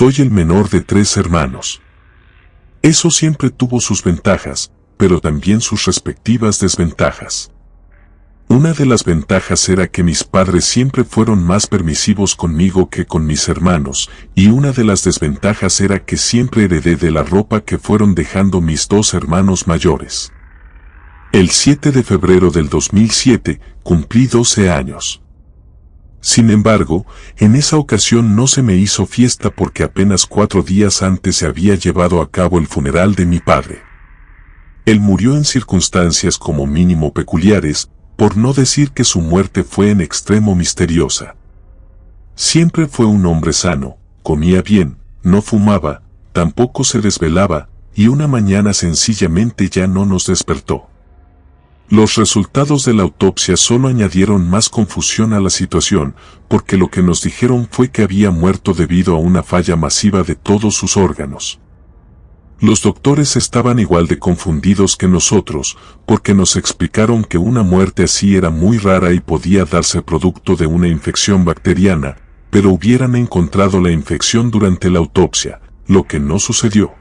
Soy el menor de 3 hermanos. Eso siempre tuvo sus ventajas, pero también sus respectivas desventajas. Una de las ventajas era que mis padres siempre fueron más permisivos conmigo que con mis hermanos, y una de las desventajas era que siempre heredé de la ropa que fueron dejando mis 2 hermanos mayores. El 7 de febrero del 2007 cumplí 12 años. Sin embargo, en esa ocasión no se me hizo fiesta porque apenas 4 días antes se había llevado a cabo el funeral de mi padre. Él murió en circunstancias como mínimo peculiares, por no decir que su muerte fue en extremo misteriosa. Siempre fue un hombre sano, comía bien, no fumaba, tampoco se desvelaba, y una mañana sencillamente ya no nos despertó. Los resultados de la autopsia solo añadieron más confusión a la situación, porque lo que nos dijeron fue que había muerto debido a una falla masiva de todos sus órganos. Los doctores estaban igual de confundidos que nosotros, porque nos explicaron que una muerte así era muy rara y podía darse producto de una infección bacteriana, pero hubieran encontrado la infección durante la autopsia, lo que no sucedió.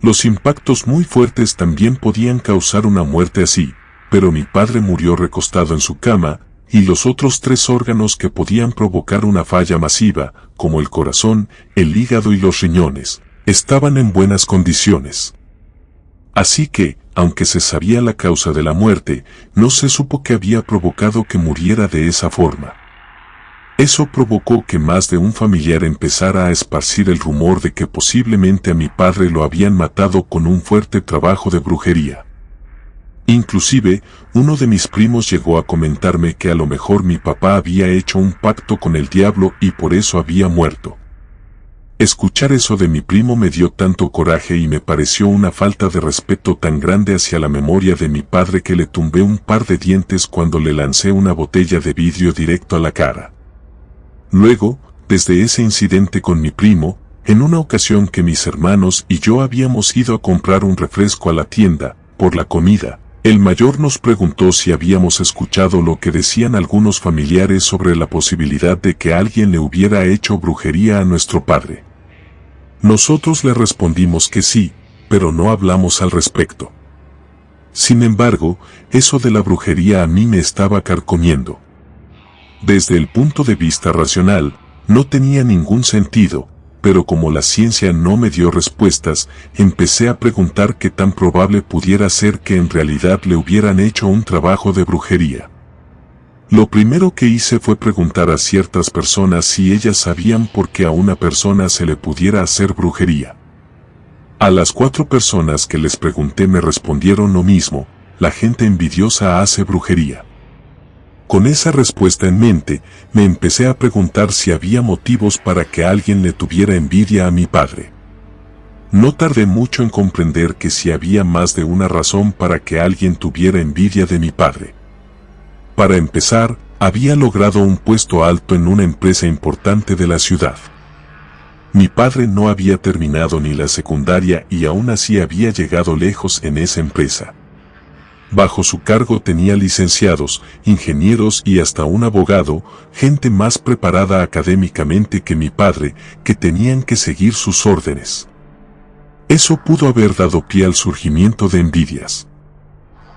Los impactos muy fuertes también podían causar una muerte así, pero mi padre murió recostado en su cama, y los otros 3 órganos que podían provocar una falla masiva, como el corazón, el hígado y los riñones, estaban en buenas condiciones. Así que, aunque se sabía la causa de la muerte, no se supo qué había provocado que muriera de esa forma. Eso provocó que más de un familiar empezara a esparcir el rumor de que posiblemente a mi padre lo habían matado con un fuerte trabajo de brujería. Inclusive, uno de mis primos llegó a comentarme que a lo mejor mi papá había hecho un pacto con el diablo y por eso había muerto. Escuchar eso de mi primo me dio tanto coraje y me pareció una falta de respeto tan grande hacia la memoria de mi padre que le tumbé un par de dientes cuando le lancé una botella de vidrio directo a la cara. Luego, desde ese incidente con mi primo, en una ocasión que mis hermanos y yo habíamos ido a comprar un refresco a la tienda, por la comida, el mayor nos preguntó si habíamos escuchado lo que decían algunos familiares sobre la posibilidad de que alguien le hubiera hecho brujería a nuestro padre. Nosotros le respondimos que sí, pero no hablamos al respecto. Sin embargo, eso de la brujería a mí me estaba carcomiendo. Desde el punto de vista racional, no tenía ningún sentido, pero como la ciencia no me dio respuestas, empecé a preguntar qué tan probable pudiera ser que en realidad le hubieran hecho un trabajo de brujería. Lo primero que hice fue preguntar a ciertas personas si ellas sabían por qué a una persona se le pudiera hacer brujería. A las 4 personas que les pregunté me respondieron lo mismo: la gente envidiosa hace brujería. Con esa respuesta en mente, me empecé a preguntar si había motivos para que alguien le tuviera envidia a mi padre. No tardé mucho en comprender que sí había más de una razón para que alguien tuviera envidia de mi padre. Para empezar, había logrado un puesto alto en una empresa importante de la ciudad. Mi padre no había terminado ni la secundaria y aún así había llegado lejos en esa empresa. Bajo su cargo tenía licenciados, ingenieros y hasta un abogado, gente más preparada académicamente que mi padre, que tenían que seguir sus órdenes. Eso pudo haber dado pie al surgimiento de envidias.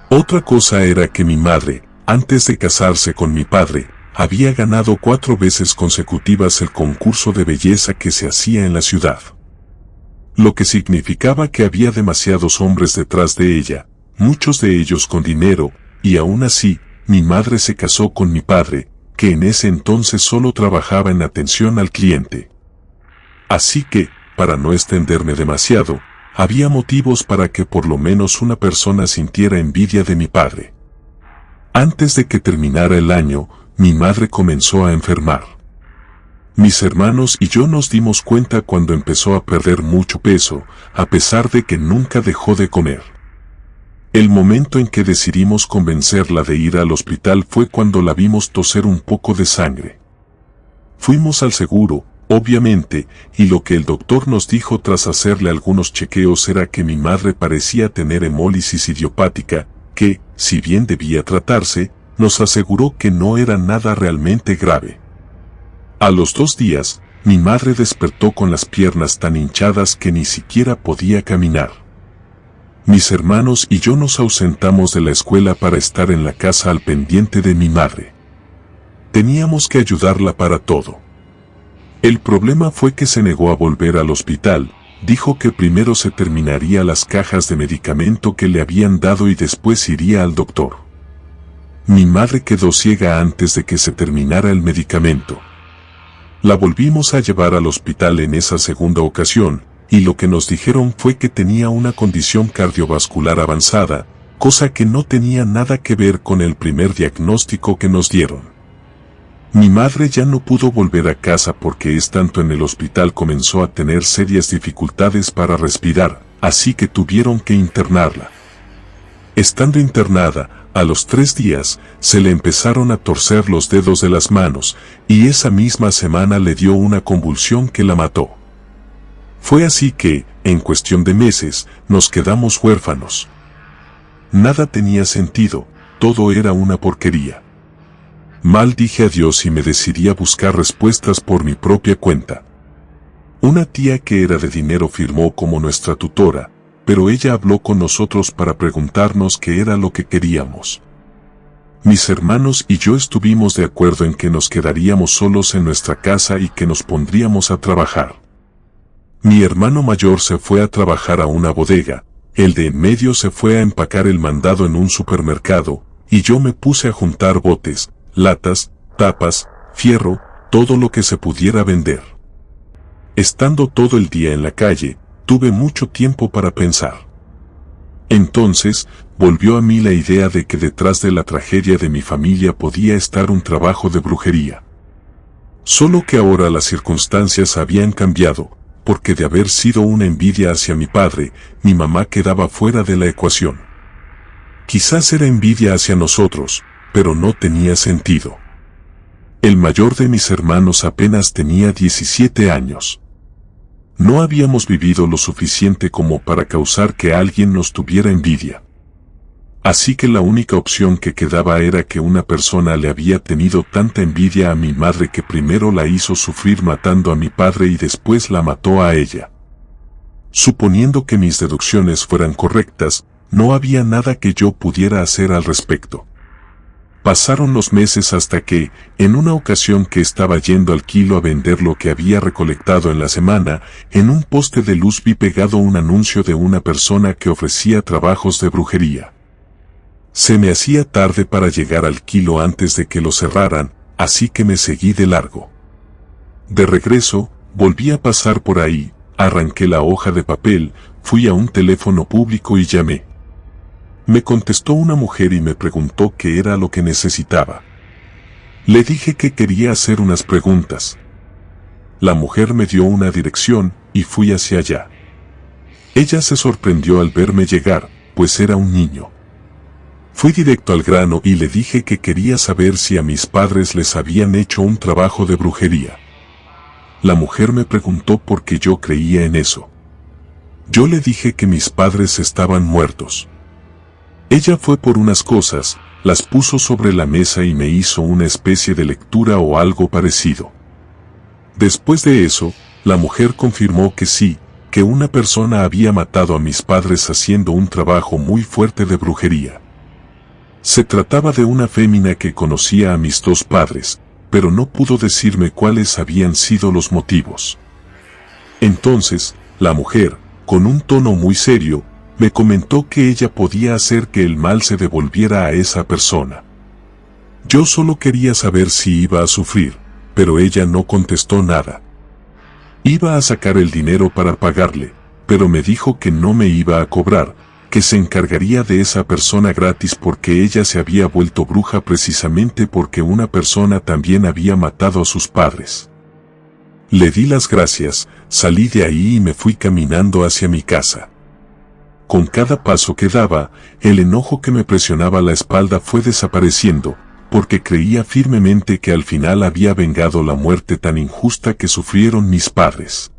Otra cosa era que mi madre, antes de casarse con mi padre, había ganado 4 veces consecutivas el concurso de belleza que se hacía en la ciudad. Lo que significaba que había demasiados hombres detrás de ella, muchos de ellos con dinero, y aún así, mi madre se casó con mi padre, que en ese entonces solo trabajaba en atención al cliente. Así que, para no extenderme demasiado, había motivos para que por lo menos una persona sintiera envidia de mi padre. Antes de que terminara el año, mi madre comenzó a enfermar. Mis hermanos y yo nos dimos cuenta cuando empezó a perder mucho peso, a pesar de que nunca dejó de comer. El momento en que decidimos convencerla de ir al hospital fue cuando la vimos toser un poco de sangre. Fuimos al seguro, obviamente, y lo que el doctor nos dijo tras hacerle algunos chequeos era que mi madre parecía tener hemólisis idiopática, que, si bien debía tratarse, nos aseguró que no era nada realmente grave. A los 2 días, mi madre despertó con las piernas tan hinchadas que ni siquiera podía caminar. Mis hermanos y yo nos ausentamos de la escuela para estar en la casa al pendiente de mi madre. Teníamos que ayudarla para todo. El problema fue que se negó a volver al hospital, dijo que primero se terminaría las cajas de medicamento que le habían dado y después iría al doctor. Mi madre quedó ciega antes de que se terminara el medicamento. La volvimos a llevar al hospital en esa segunda ocasión, y lo que nos dijeron fue que tenía una condición cardiovascular avanzada, cosa que no tenía nada que ver con el primer diagnóstico que nos dieron. Mi madre ya no pudo volver a casa porque estando en el hospital comenzó a tener serias dificultades para respirar, así que tuvieron que internarla. Estando internada, a los 3 días, se le empezaron a torcer los dedos de las manos, y esa misma semana le dio una convulsión que la mató. Fue así que, en cuestión de meses, nos quedamos huérfanos. Nada tenía sentido, todo era una porquería. Maldije a Dios y me decidí a buscar respuestas por mi propia cuenta. Una tía que era de dinero firmó como nuestra tutora, pero ella habló con nosotros para preguntarnos qué era lo que queríamos. Mis hermanos y yo estuvimos de acuerdo en que nos quedaríamos solos en nuestra casa y que nos pondríamos a trabajar. Mi hermano mayor se fue a trabajar a una bodega, el de en medio se fue a empacar el mandado en un supermercado, y yo me puse a juntar botes, latas, tapas, fierro, todo lo que se pudiera vender. Estando todo el día en la calle, tuve mucho tiempo para pensar. Entonces, volvió a mí la idea de que detrás de la tragedia de mi familia podía estar un trabajo de brujería. Solo que ahora las circunstancias habían cambiado, porque de haber sido una envidia hacia mi padre, mi mamá quedaba fuera de la ecuación. Quizás era envidia hacia nosotros, pero no tenía sentido. El mayor de mis hermanos apenas tenía 17 años. No habíamos vivido lo suficiente como para causar que alguien nos tuviera envidia. Así que la única opción que quedaba era que una persona le había tenido tanta envidia a mi madre que primero la hizo sufrir matando a mi padre y después la mató a ella. Suponiendo que mis deducciones fueran correctas, no había nada que yo pudiera hacer al respecto. Pasaron los meses hasta que, en una ocasión que estaba yendo al kilo a vender lo que había recolectado en la semana, en un poste de luz vi pegado un anuncio de una persona que ofrecía trabajos de brujería. Se me hacía tarde para llegar al kilo antes de que lo cerraran, así que me seguí de largo. De regreso, volví a pasar por ahí, arranqué la hoja de papel, fui a un teléfono público y llamé. Me contestó una mujer y me preguntó qué era lo que necesitaba. Le dije que quería hacer unas preguntas. La mujer me dio una dirección y fui hacia allá. Ella se sorprendió al verme llegar, pues era un niño. Fui directo al grano y le dije que quería saber si a mis padres les habían hecho un trabajo de brujería. La mujer me preguntó por qué yo creía en eso. Yo le dije que mis padres estaban muertos. Ella fue por unas cosas, las puso sobre la mesa y me hizo una especie de lectura o algo parecido. Después de eso, la mujer confirmó que sí, que una persona había matado a mis padres haciendo un trabajo muy fuerte de brujería. Se trataba de una fémina que conocía a mis 2 padres, pero no pudo decirme cuáles habían sido los motivos. Entonces, la mujer, con un tono muy serio, me comentó que ella podía hacer que el mal se devolviera a esa persona. Yo solo quería saber si iba a sufrir, pero ella no contestó nada. Iba a sacar el dinero para pagarle, pero me dijo que no me iba a cobrar, que se encargaría de esa persona gratis porque ella se había vuelto bruja precisamente porque una persona también había matado a sus padres. Le di las gracias, salí de ahí y me fui caminando hacia mi casa. Con cada paso que daba, el enojo que me presionaba la espalda fue desapareciendo, porque creía firmemente que al final había vengado la muerte tan injusta que sufrieron mis padres.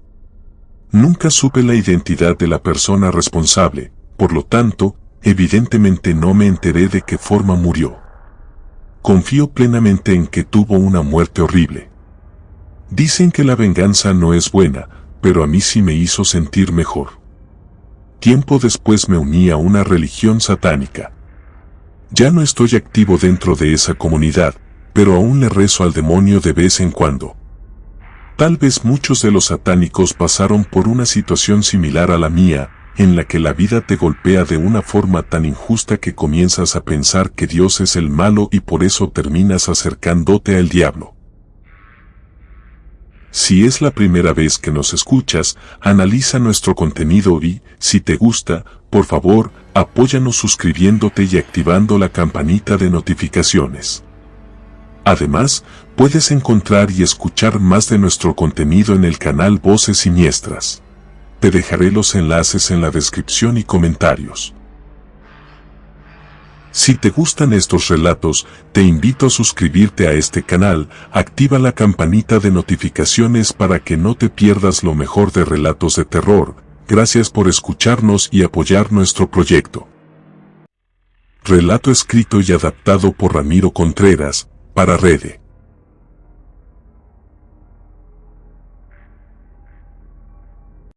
Nunca supe la identidad de la persona responsable, por lo tanto, evidentemente no me enteré de qué forma murió. Confío plenamente en que tuvo una muerte horrible. Dicen que la venganza no es buena, pero a mí sí me hizo sentir mejor. Tiempo después me uní a una religión satánica. Ya no estoy activo dentro de esa comunidad, pero aún le rezo al demonio de vez en cuando. Tal vez muchos de los satánicos pasaron por una situación similar a la mía, en la que la vida te golpea de una forma tan injusta que comienzas a pensar que Dios es el malo y por eso terminas acercándote al diablo. Si es la primera vez que nos escuchas, analiza nuestro contenido y, si te gusta, por favor, apóyanos suscribiéndote y activando la campanita de notificaciones. Además, puedes encontrar y escuchar más de nuestro contenido en el canal Voces Siniestras. Te dejaré los enlaces en la descripción y comentarios. Si te gustan estos relatos, te invito a suscribirte a este canal, activa la campanita de notificaciones para que no te pierdas lo mejor de relatos de terror. Gracias por escucharnos y apoyar nuestro proyecto. Relato escrito y adaptado por Ramiro Contreras, para Rede.